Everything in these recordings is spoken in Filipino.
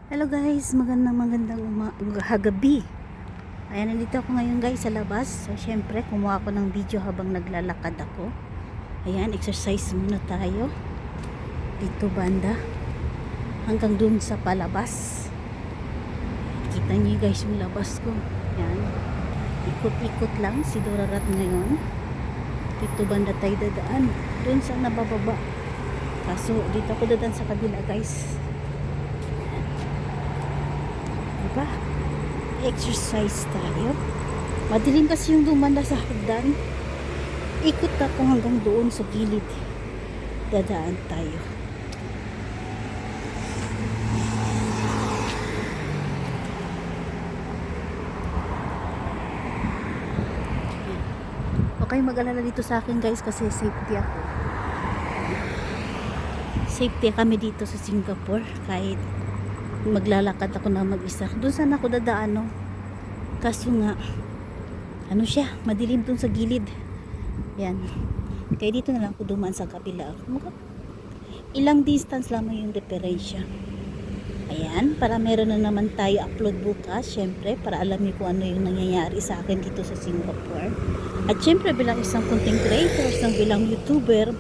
Hello guys, magandang gabi. Ayan, nandito ako ngayon guys sa labas. So syempre, kumuha ako ng video habang naglalakad ako. Ayan, exercise muna tayo. Dito banda. Hanggang dun sa palabas. Kita niyo guys yung labas ko. Ayan. Ikot-ikot lang si Dorarat ngayon. Dito banda tayo dadaan. Dun sa nabababa. Kaso dito ako dadaan sa kabila guys. Diba? Exercise tayo. Madilim kasi yung dumanda sa hagdan. Ikot ako hanggang doon sa gilid. Dadaan tayo. Okay, mag-alala dito sa akin guys kasi safety ako. Safety kami dito sa Singapore kahit maglalakad ako na mag-isa. Doon sana ako dadaan, no? Kaso nga, ano siya, madilim doon sa gilid. Yan. Kaya dito na lang ako dumaan sa kabila. Ilang distance lamang yung diferensya. Ayan, para meron na naman tayo upload bukas. Syempre, para alam niyo kung ano yung nangyayari sa akin dito sa Singapore. At syempre, bilang isang content creator, isang bilang YouTuber,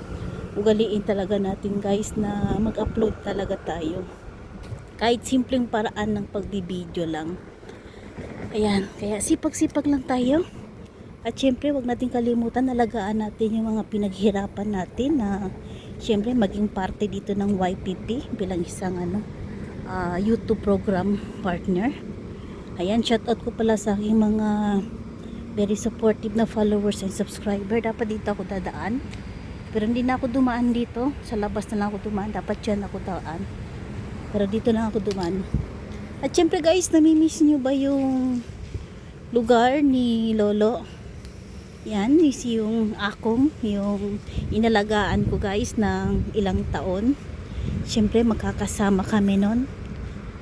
ugaliin talaga natin guys na mag-upload talaga tayo. Kahit simpleng paraan ng pagbibideo lang. Ayan, kaya sipag-sipag lang tayo. At syempre, wag natin kalimutan, alagaan natin yung mga pinaghirapan natin na syempre maging parte dito ng YPP bilang isang YouTube program partner. Ayan, shoutout ko pala sa aking mga very supportive na followers and subscriber. Dapat dito ako dadaan. Pero hindi na ako dumaan dito. Sa labas na lang ako dumaan. Dapat dyan ako daan. Pero dito na ako duman. At syempre guys, namimiss nyo ba yung lugar ni Lolo? Yan, yung akong, yung inalagaan ko guys ng ilang taon. Syempre magkakasama kami nun.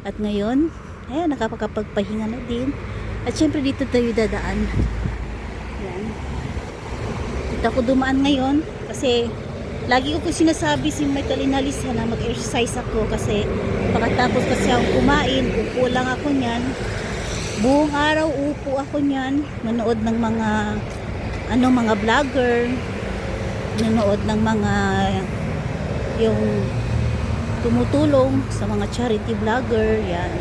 At ngayon, ayan, nakapagpahinga na din. At syempre dito tayo dadaan. Yan. Dito ako dumaan ngayon kasi lagi ko sinasabi si Michael Inalisa na mag-exercise ako kasi pagkatapos kasi ako kumain, upo lang ako niyan. Buong araw upo ako niyan, manood ng mga vlogger, nanood ng mga yung tumutulong sa mga charity vlogger, yan.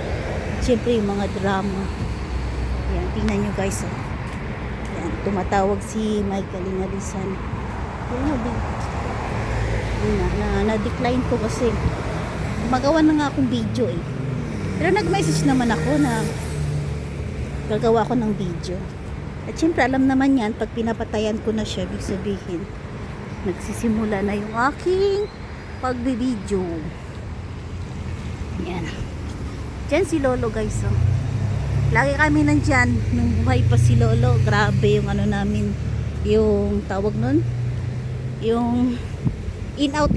Siyempre yung mga drama. Yan, tingnan nyo guys. Oh. Yan, tumatawag si Michael Inalisa. Na-decline ko kasi magawa na nga akong video eh. Pero nag-message naman ako na gagawa ko ng video. At syempre alam naman yan, pag pinapatayan ko na siya, ibig sabihin nagsisimula na yung aking pagbibideo. Yan. Diyan si Lolo guys. Oh. Lagi kami nandyan nung buhay pa si Lolo. Grabe yung namin, yung tawag nun, yung in out.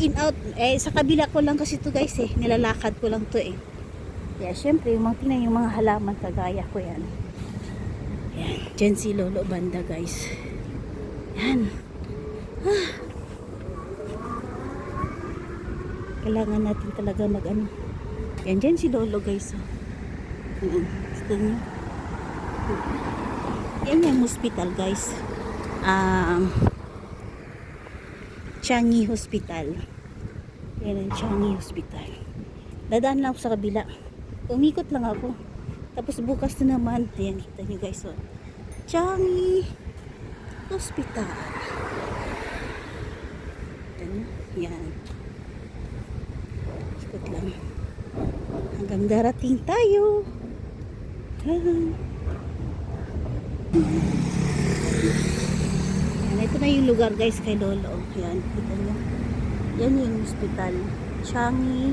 Sa kabila ko lang kasi to guys eh. Nilalakad ko lang to eh. Kaya syempre, tingnan yung mga halaman kagaya ko yan. Yan. Diyan si Lolo banda guys. Yan. Kailangan natin talaga Yan. Diyan si Lolo guys. Yan. Gusto nyo? Yan yung hospital guys. Changi Hospital. Yan ang Changi Hospital. Dadaan lang ako sa kabila. Umikot lang ako. Tapos bukas na naman. Ayan, kita nyo guys. Oh. Changi Hospital. Yan. Ikot lang. Hanggang darating tayo. Yan. Ito na yung lugar guys kay Lolo. Yan, kita nyo. Yan yung hospital. Changi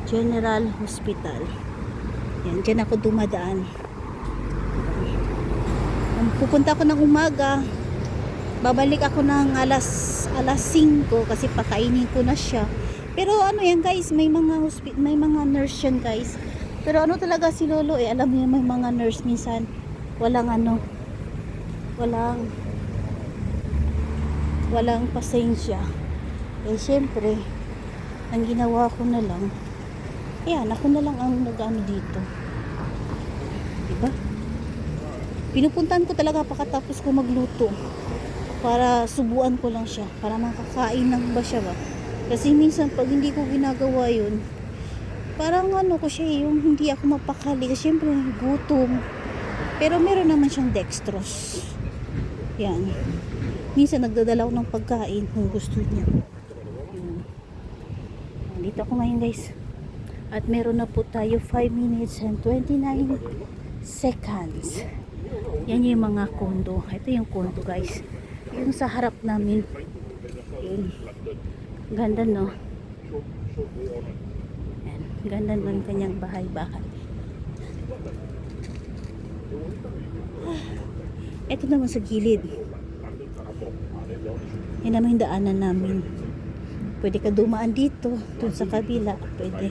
General Hospital. Yan, dyan ako dumadaan. Pupunta ako ng umaga. Babalik ako ng alas 5 kasi pakainin ko na siya. Pero yan guys, may mga nurse yan guys. Pero talaga si Lolo eh, alam niyo may mga nurse minsan walang pasensya. Eh syempre, ang ginawa ko na lang Ayan, ako na lang ang nag-ano dito. Diba? Pinupuntahan ko talaga pagkatapos ko magluto. Para subuan ko lang siya. Para makakain lang ba siya ba? Kasi minsan pag hindi ko ginagawa yun, parang ano ko siya yung hindi ako mapakali. Kasi syempre gutom. Pero meron naman siyang dextrose. Yan. Minsan nagdadala ako ng pagkain kung gusto niya. Yun. Dito ako ngayon guys. At meron na po tayo 5 minutes and 29 seconds. Yan yung mga kondo. Ito yung kondo guys. Yung sa harap namin. Yun. Ganda no. Yan. Ganda ng kanyang bahay-bahay. Ito naman sa gilid. Yan naman yung daanan namin. Pwede ka dumaan dito. Dun sa kabila. Pwede.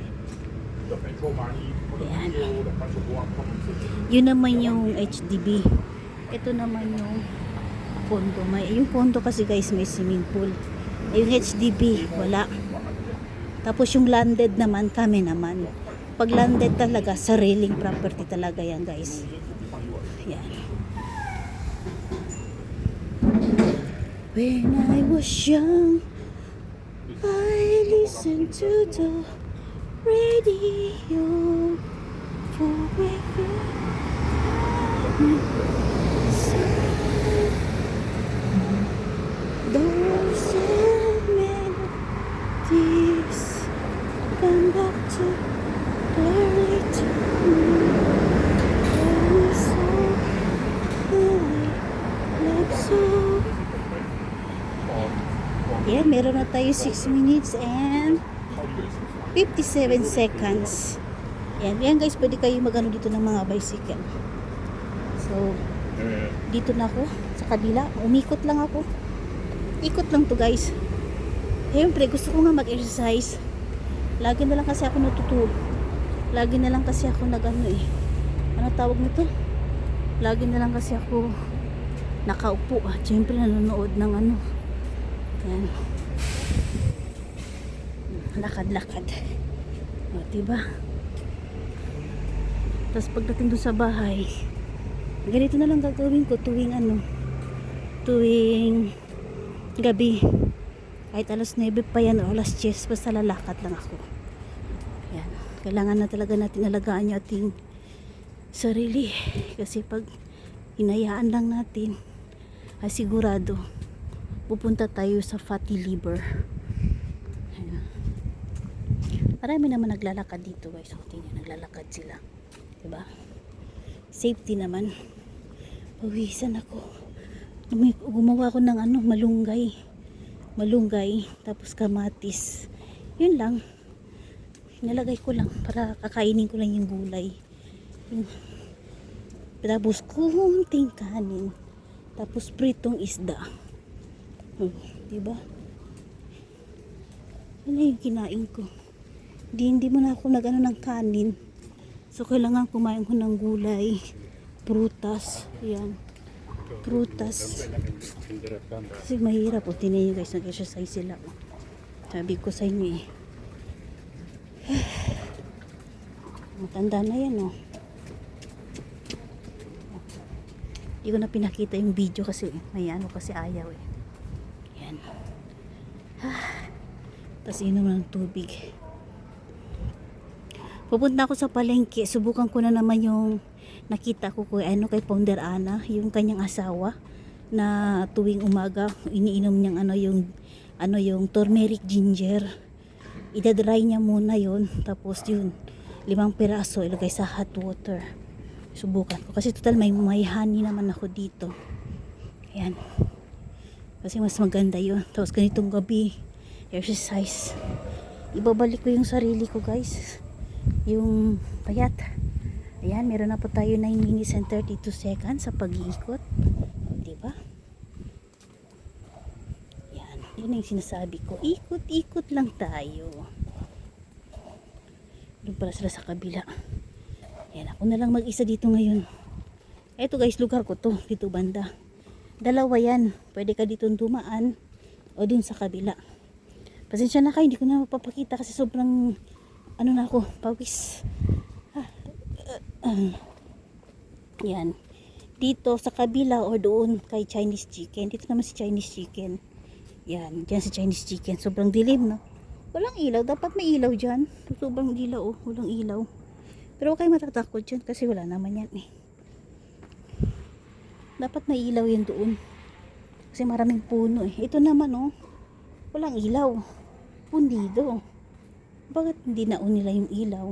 Ayan. Yun naman yung HDB. Ito naman yung kondo. Yung kondo kasi guys may swimming pool. Yung HDB wala. Tapos yung landed naman kami naman. Pag landed talaga sariling property talaga yan guys. Yan. When I was young I listened to the radio forever. Those old melodies come back to clearly to me. And we saw the love song. Yeah, meron na tayo 6 minutes and 57 seconds. Yan guys, pwede kayo magano dito ng mga bicycle. So, dito na ako sa kabila. Umikot lang ako. Ikot lang to guys. Siyempre, gusto ko nga mag-exercise. Lagi na lang kasi ako natutulog. Lagi na lang kasi ako nag-ano eh. Ano tawag nito? Lagi na lang kasi ako nakaupo. Siyempre, nanonood ng ano. Yan. Lakad-lakad. O, diba? Tapos pagdating doon sa bahay, ganito na lang gagawin ko tuwing ano, tuwing gabi. Kahit alas 9 pa yan o alas 10, basta lalakad lang ako. Yan. Kailangan na talaga natin alagaan yung ating sarili. Kasi pag hinayaan lang natin, ay sigurado pupunta tayo sa fatty liver. Ayan. Marami naman naglalakad dito guys. So, tingnan, naglalakad sila. Diba? Safety naman. Pawisan ako. Gumawa ko ng ano, malunggay. Tapos kamatis. Yun lang. Nalagay ko lang para kakainin ko lang yung gulay. Tapos kunting kanin. Tapos pritong isda. Diba? Ano yung kinain ko? Hindi mo na ako nag-ano ng kanin. So kailangan kumain ko ng gulay, prutas. Yan. Prutas. Kasi mahirap. O, tinan nyo guys, nag-exercise sila. Sabi ko sa inyo eh. Matanda na yan oh. Hindi ko na pinakita yung video kasi may ano kasi ayaw eh. Yan. Tapos inom ng tubig. Pupunta ako sa palengke. Subukan ko na naman yung nakita ko kay Founder Ana, yung kanyang asawa na tuwing umaga iniinom niyang yung turmeric ginger. Ida-dry niya muna yon, tapos yun 5 piraso ilagay sa hot water. Subukan ko kasi total may honey naman ako dito. Ayan. Kasi mas maganda yun. Tapos ganitong gabi exercise. Ibabalik ko yung sarili ko guys. Yung payat. Ayan, meron na po tayo 9 minutes and 32 seconds sa pag-iikot. Diba? Yan. Yun yung sinasabi ko. Ikot-ikot lang tayo. Doon pala sila sa kabila. Ayan, ako na lang mag-isa dito ngayon. Eto guys, lugar ko to. Dito banda. Dalawa yan. Pwede ka dito dumaan o dun sa kabila. Pasensya na kayo, hindi ko na mapapakita kasi sobrang ano na ako, pawis. Yan. Dito sa kabila or doon kay Chinese chicken. Dito naman si Chinese chicken. Yan, dyan si Chinese chicken. Sobrang dilim, no? Walang ilaw. Dapat may ilaw dyan. Sobrang ilaw, oh. Walang ilaw. Pero huwag kayo matatakot dyan kasi wala naman yan, eh. Dapat may ilaw yan doon. Kasi maraming puno, eh. Ito naman, oh. Walang ilaw. Pundido. Bakit hindi naon nila yung ilaw?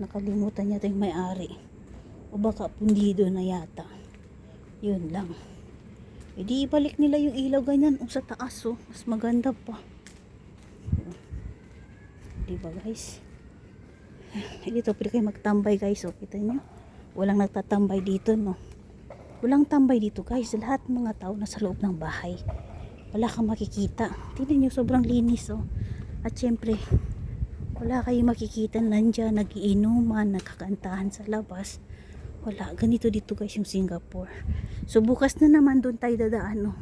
Nakalimutan niya ito yung may-ari. O baka pundido na yata. Yun lang. E di ibalik nila yung ilaw ganyan o sa taas, oh. Mas maganda pa. Diba guys? Dito pwede kayo magtambay guys, oh. Kita nyo? Walang nagtatambay dito, no? Walang tambay dito guys. Lahat mga tao nasa loob ng bahay. Wala kang makikita. Tingnan nyo, sobrang linis, oh. At syempre, wala kayong makikita nandyan, nagiinuman, nagkakantahan sa labas. Wala, ganito dito guys yung Singapore. So bukas na naman doon tayo dadaan, no?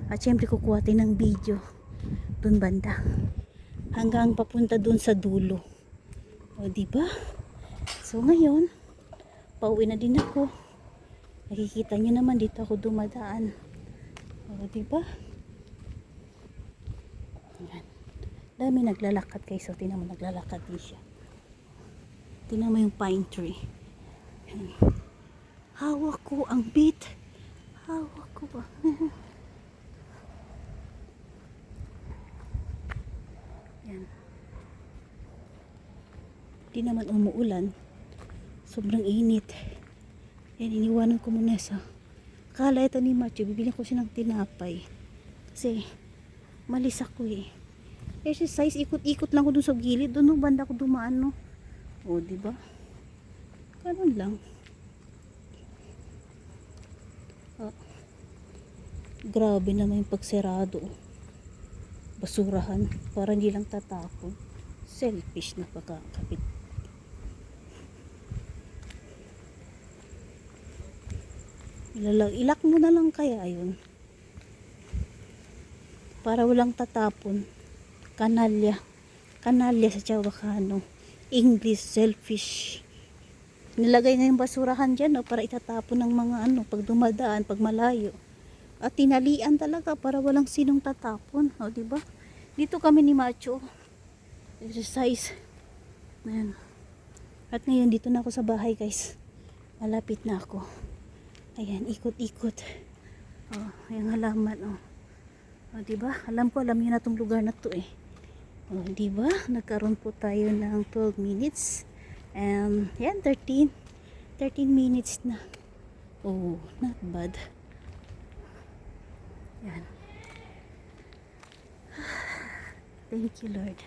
At syempre kukuha tayo ng video doon banda hanggang papunta doon sa dulo. O diba? So ngayon pauwi na din ako. Nakikita nyo naman dito ako dumadaan. O diba? Yan. Dami naglalakad guys. So tingnan mo, naglalakad din siya. Tingnan mo yung pine tree. Hawak ko ang beat. Hawak ko ba? Yan. Di naman umuulan. Sobrang init. Yan, iniwanan ko muna sa kala ito ni Macho. Bibili ko siya ng tinapay. Kasi malis ako, eh. Exercise, ikot-ikot lang ko dun sa gilid. Doon banda ko dumaan, no? O, diba? Ganun lang. Oh. Grabe naman yung pagsirado. Basurahan. Para hindi lang tatapon. Selfish na pagkakapit. Ilak mo na lang kaya yun. Para walang tatapon. Kanalya. Kanalya sa Chavacano. English, selfish. Nilagay na yung basurahan dyan, no, para itatapon ng mga ano, pag dumadaan, pag malayo. At tinalian talaga para walang sinong tatapon. O, diba? Dito kami ni Macho. Exercise. Ayan. At ngayon, dito na ako sa bahay, guys. Malapit na ako. Ayan, ikot-ikot. O, yung halaman, o. O, diba? Alam nyo na itong lugar na to, eh. O, diba? Nagkaroon po tayo ng 12 minutes. Yan, 13 minutes na. Oh, not bad. Yan. Thank you, Lord.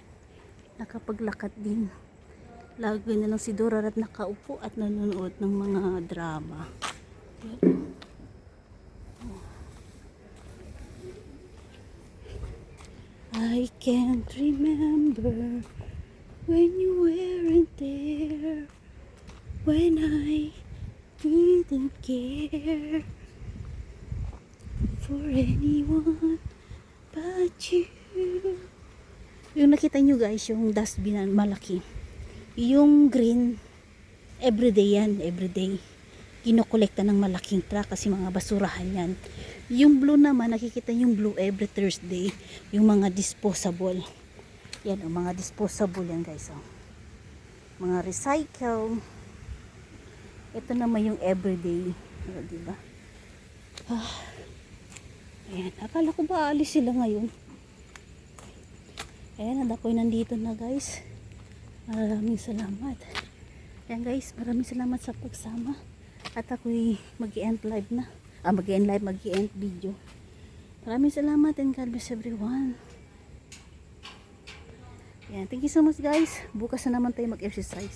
Nakapaglakad din. Lagi na lang si Dora at nakaupo at nanonood ng mga drama. Yan. I can't remember when you weren't there, when I didn't care for anyone but you. Yung nakita nyo guys, yung dustbin na malaki. Yung green, everyday yan, everyday. Kinokolekta ng malaking truck kasi mga basurahan yan. Yung blue naman, nakikita yung blue every Thursday. Yung mga disposable. Yan o, mga disposable yan guys. O. Mga recycle. Ito naman yung everyday. O, diba? Ayan, akala ko ba alis sila ngayon? Ayan, ako'y nandito na guys. Maraming salamat. Ayan guys, maraming salamat sa pagsama. At ako'y mag-i-end live na. Mag-i-end live, mag-i-end video. Maraming salamat and God bless everyone. Ayan, thank you so much guys. Bukas na naman tayo mag-exercise.